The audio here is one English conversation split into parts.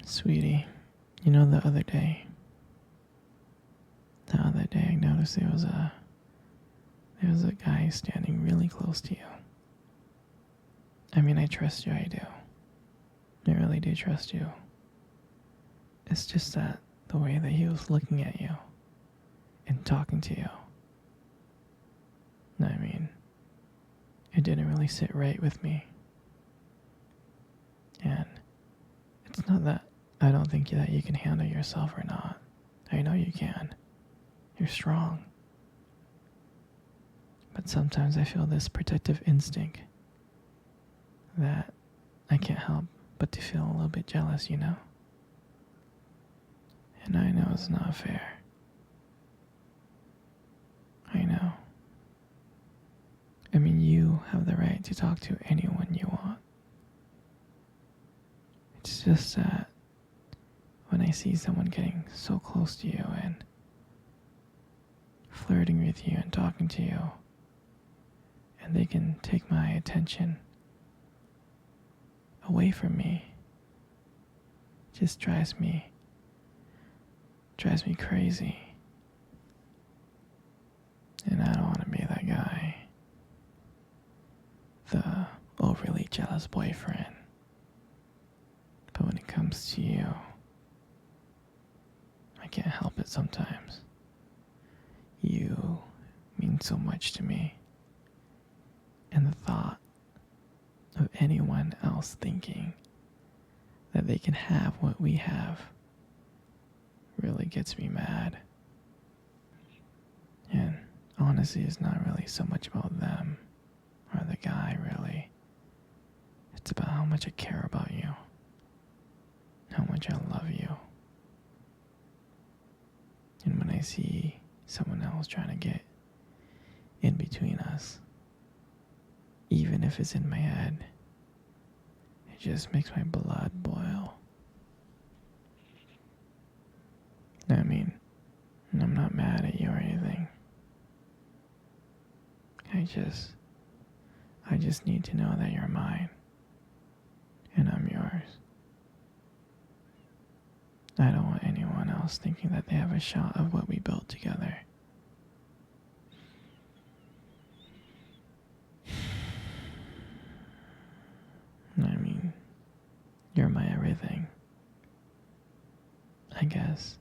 Sweetie, you know the other day I noticed there was a guy standing really close to you. I mean, I trust you, I do. I really do trust you. It's just that the way that he was looking at you and talking to you, I mean, it didn't really sit right with me. And it's not that I don't think that you can handle yourself or not. I know you can. You're strong. But sometimes I feel this protective instinct that I can't help but to feel a little bit jealous, you know? And I know it's not fair. I know. I mean, you have the right to talk to anyone you want. It's just that when I see someone getting so close to you and flirting with you and talking to you, and they can take my attention away from me, it just drives me crazy. And I don't want to be that guy, the overly jealous boyfriend. But when it comes to you, I can't help it sometimes. You mean so much to me. And the thought of anyone else thinking that they can have what we have really gets me mad. And honestly, it's not really so much about them or the guy, really. It's about how much I care about you, how much I love you. And when I see someone else trying to get in between us, even if it's in my head, it just makes my blood boil. I mean, I'm not mad at you or anything. I just need to know that you're mine and I'm yours. I don't want anyone else thinking that they have a shot of what we built together. I mean, you're my everything, I guess.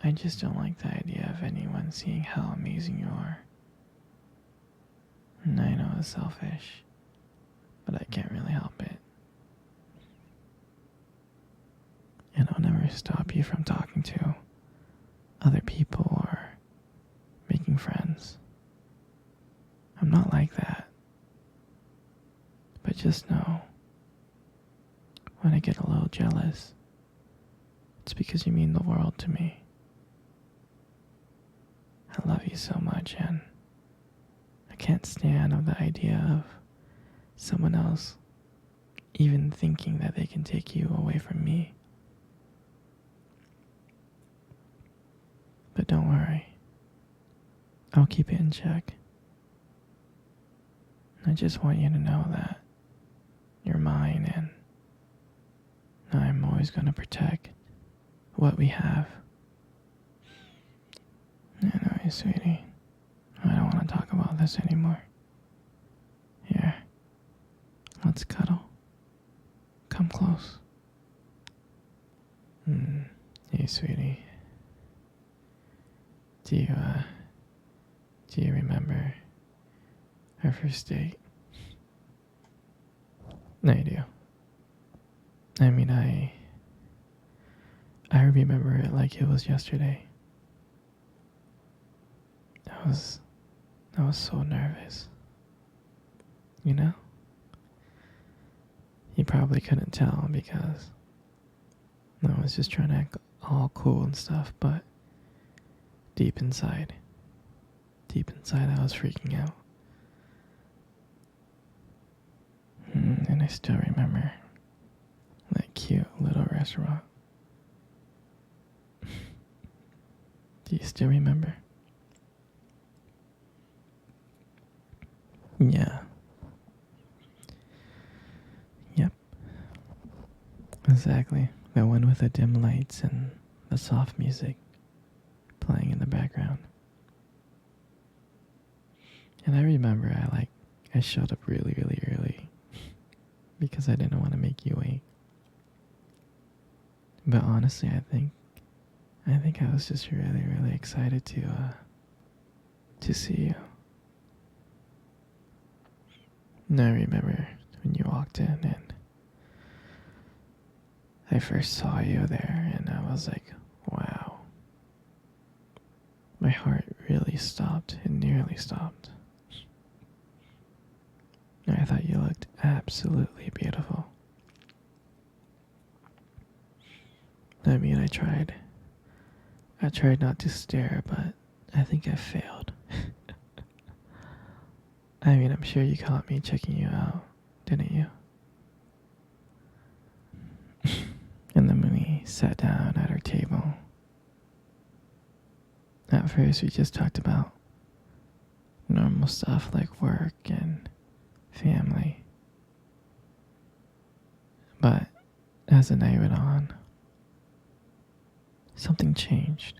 I just don't like the idea of anyone seeing how amazing you are. And I know it's selfish, but I can't really help it. And I'll never stop you from talking to other people or making friends. I'm not like that. But just know, when I get a little jealous, it's because you mean the world to me. I love you so much, and I can't stand of the idea of someone else even thinking that they can take you away from me. But don't worry, I'll keep it in check. I just want you to know that you're mine, and I'm always going to protect what we have. Anyway, sweetie, I don't want to talk about this anymore. Here, let's cuddle. Come close. Hey, sweetie. Do you remember our first date? I do. I mean, I remember it like it was yesterday. I was so nervous. You know? You probably couldn't tell because I was just trying to act all cool and stuff, but deep inside I was freaking out. And I still remember that cute little restaurant. Do you still remember? Yeah. Yep. Exactly. The one with the dim lights and the soft music playing in the background. And I remember I showed up really, really early because I didn't want to make you wait. But honestly, I think I was just really, really excited to see you. And I remember when you walked in and I first saw you there and I was like, wow. My heart really stopped. It nearly stopped. And I thought you looked absolutely beautiful. I mean, I tried. I tried not to stare, but I think I failed. I mean, I'm sure you caught me checking you out, didn't you? And then when we sat down at our table, at first we just talked about normal stuff like work and family. But as the night went on, something changed.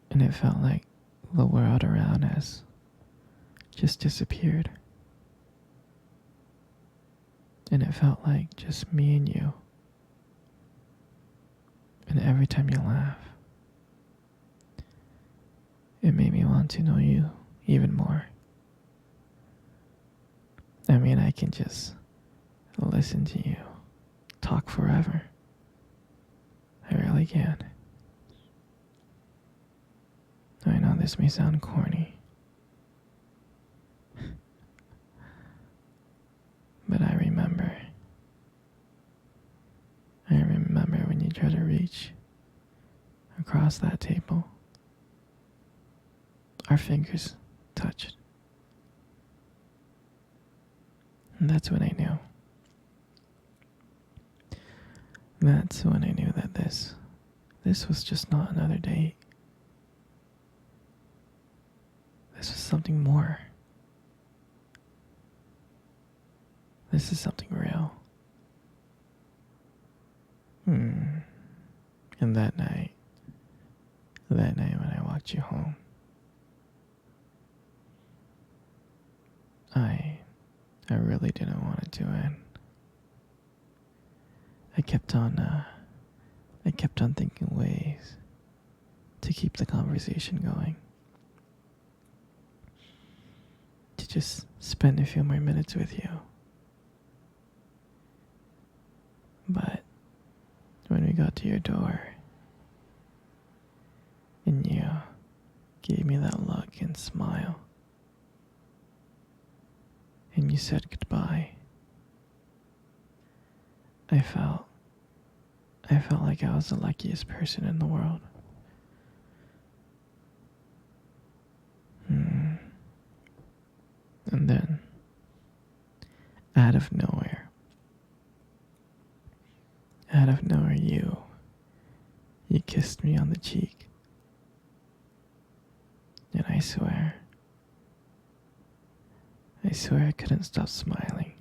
And it felt like the world around us just disappeared. And it felt like just me and you. And every time you laugh, it made me want to know you even more. I mean, I can just listen to you talk forever. I really can. I know this may sound corny, but I remember. I remember when you tried to reach across that table. Our fingers touched. And that's when I knew. That's when I knew that this was just not another date. This was something more. This is something real. And that night when I walked you home, I really didn't want it to end. I kept on thinking ways to keep the conversation going. To just spend a few more minutes with you. But when we got to your door and you gave me that look and smile and you said goodbye, I felt like I was the luckiest person in the world. And then, out of nowhere, you kissed me on the cheek. And I swear I couldn't stop smiling.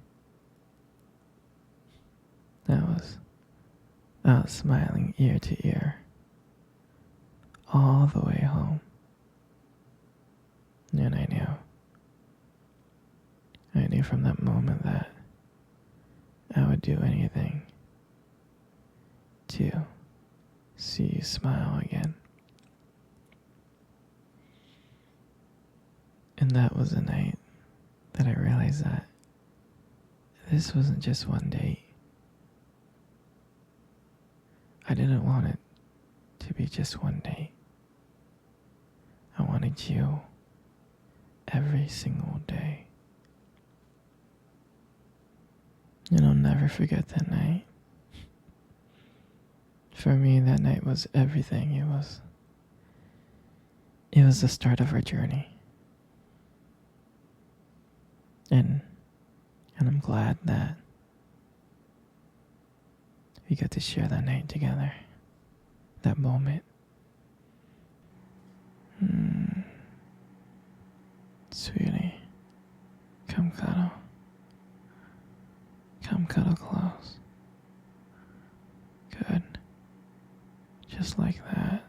I was smiling ear to ear, all the way home. And I knew from that moment that I would do anything to see you smile again. And that was the night that I realized that this wasn't just one date. I didn't want it to be just one date. I wanted you every single day. And I'll never forget that night. For me, that night was everything. It was the start of our journey. And I'm glad that we got to share that night together. That moment. Sweetie, come cuddle. Come cuddle close. Good. Just like that.